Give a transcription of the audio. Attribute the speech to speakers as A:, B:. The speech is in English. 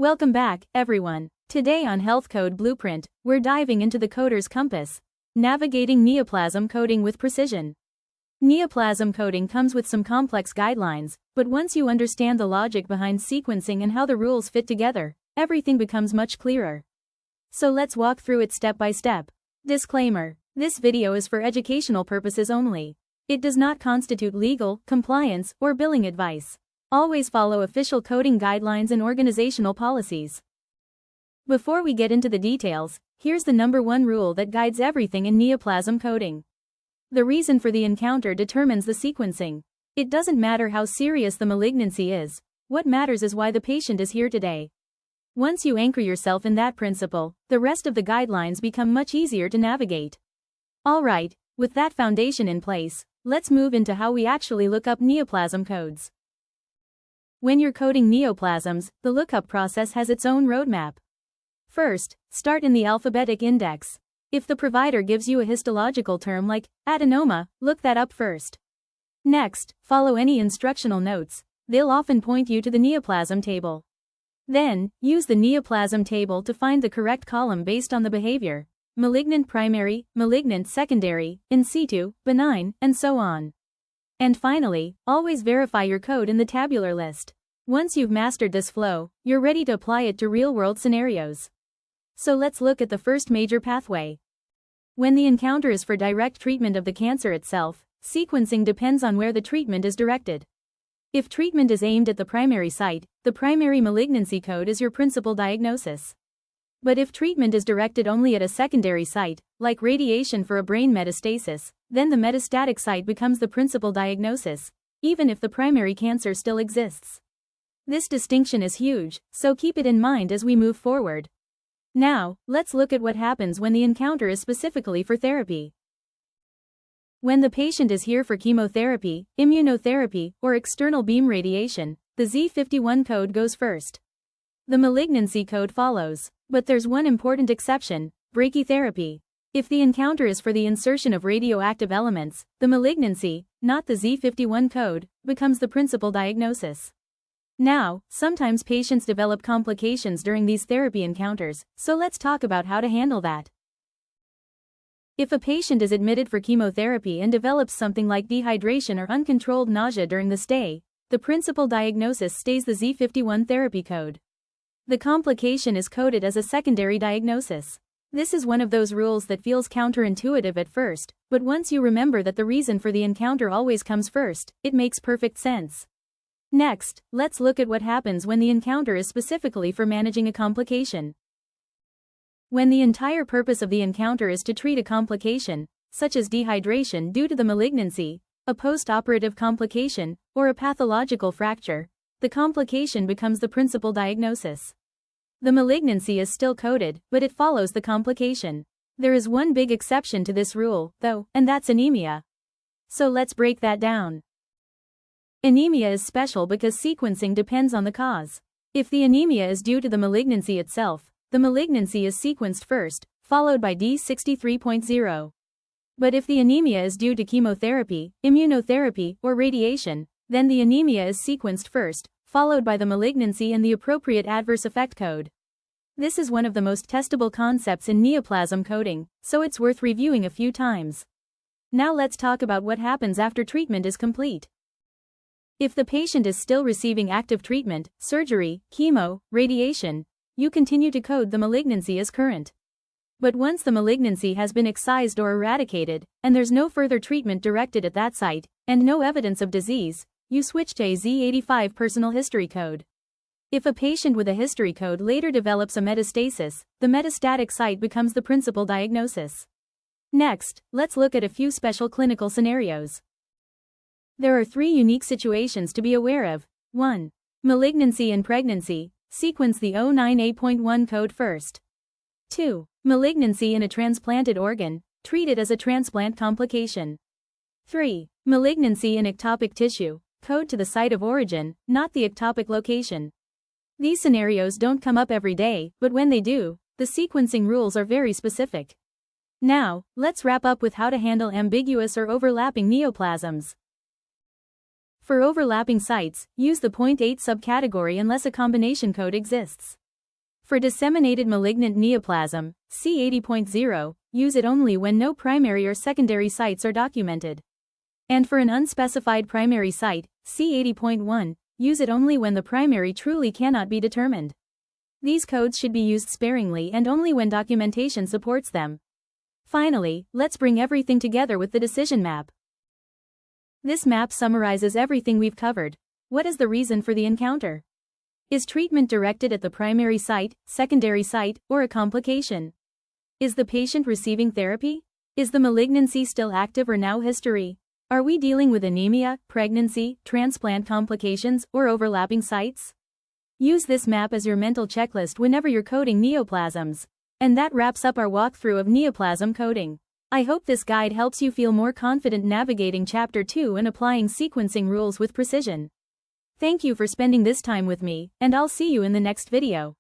A: Welcome back, everyone. Today on Health Code Blueprint, we're diving into the coder's compass, navigating neoplasm coding with precision. Neoplasm coding comes with some complex guidelines, but once you understand the logic behind sequencing and how the rules fit together, everything becomes much clearer. So let's walk through it step by step. Disclaimer: this video is for educational purposes only. It does not constitute legal, compliance, or billing advice. Always follow official coding guidelines and organizational policies. Before we get into the details, here's the number one rule that guides everything in neoplasm coding. The reason for the encounter determines the sequencing. It doesn't matter how serious the malignancy is, what matters is why the patient is here today. Once you anchor yourself in that principle, the rest of the guidelines become much easier to navigate. Alright, with that foundation in place, let's move into how we actually look up neoplasm codes. When you're coding neoplasms, the lookup process has its own roadmap. First, start in the alphabetic index. If the provider gives you a histological term like adenoma, look that up first. Next, follow any instructional notes. They'll often point you to the neoplasm table. Then, use the neoplasm table to find the correct column based on the behavior: malignant primary, malignant secondary, in situ, benign, and so on. And finally, always verify your code in the tabular list. Once you've mastered this flow, you're ready to apply it to real-world scenarios. So let's look at the first major pathway. When the encounter is for direct treatment of the cancer itself, sequencing depends on where the treatment is directed. If treatment is aimed at the primary site, the primary malignancy code is your principal diagnosis. But if treatment is directed only at a secondary site, like radiation for a brain metastasis, then the metastatic site becomes the principal diagnosis, even if the primary cancer still exists. This distinction is huge, so keep it in mind as we move forward. Now, let's look at what happens when the encounter is specifically for therapy. When the patient is here for chemotherapy, immunotherapy, or external beam radiation, the Z51 code goes first. The malignancy code follows. But there's one important exception: brachytherapy. If the encounter is for the insertion of radioactive elements, the malignancy, not the Z51 code, becomes the principal diagnosis. Now, sometimes patients develop complications during these therapy encounters, so let's talk about how to handle that. If a patient is admitted for chemotherapy and develops something like dehydration or uncontrolled nausea during the stay, the principal diagnosis stays the Z51 therapy code. The complication is coded as a secondary diagnosis. This is one of those rules that feels counterintuitive at first, but once you remember that the reason for the encounter always comes first, it makes perfect sense. Next, let's look at what happens when the encounter is specifically for managing a complication. When the entire purpose of the encounter is to treat a complication, such as dehydration due to the malignancy, a post-operative complication, or a pathological fracture, the complication becomes the principal diagnosis. The malignancy is still coded, but it follows the complication. There is one big exception to this rule, though, and that's anemia. So let's break that down. Anemia is special because sequencing depends on the cause. If the anemia is due to the malignancy itself, the malignancy is sequenced first, followed by D63.0. But if the anemia is due to chemotherapy, immunotherapy, or radiation, then the anemia is sequenced first, followed by the malignancy and the appropriate adverse effect code. This is one of the most testable concepts in neoplasm coding, so it's worth reviewing a few times. Now let's talk about what happens after treatment is complete. If the patient is still receiving active treatment, surgery, chemo, radiation, you continue to code the malignancy as current. But once the malignancy has been excised or eradicated, and there's no further treatment directed at that site, and no evidence of disease, you switch to a Z85 personal history code. If a patient with a history code later develops a metastasis, the metastatic site becomes the principal diagnosis. Next, let's look at a few special clinical scenarios. There are 3 unique situations to be aware of. 1. Malignancy in pregnancy. Sequence the 09A.1 code first. 2. Malignancy in a transplanted organ. Treat it as a transplant complication. 3. Malignancy in ectopic tissue. Code to the site of origin, not the ectopic location. These scenarios don't come up every day, but when they do, the sequencing rules are very specific. Now, let's wrap up with how to handle ambiguous or overlapping neoplasms. For overlapping sites, use the .8 subcategory unless a combination code exists. For disseminated malignant neoplasm, see 80.0, use it only when no primary or secondary sites are documented. And for an unspecified primary site, see 80.1, use it only when the primary truly cannot be determined. These codes should be used sparingly and only when documentation supports them. Finally, let's bring everything together with the decision map. This map summarizes everything we've covered. What is the reason for the encounter? Is treatment directed at the primary site, secondary site, or a complication? Is the patient receiving therapy? Is the malignancy still active or now history? Are we dealing with anemia, pregnancy, transplant complications, or overlapping sites? Use this map as your mental checklist whenever you're coding neoplasms. And that wraps up our walkthrough of neoplasm coding. I hope this guide helps you feel more confident navigating Chapter 2 and applying sequencing rules with precision. Thank you for spending this time with me, and I'll see you in the next video.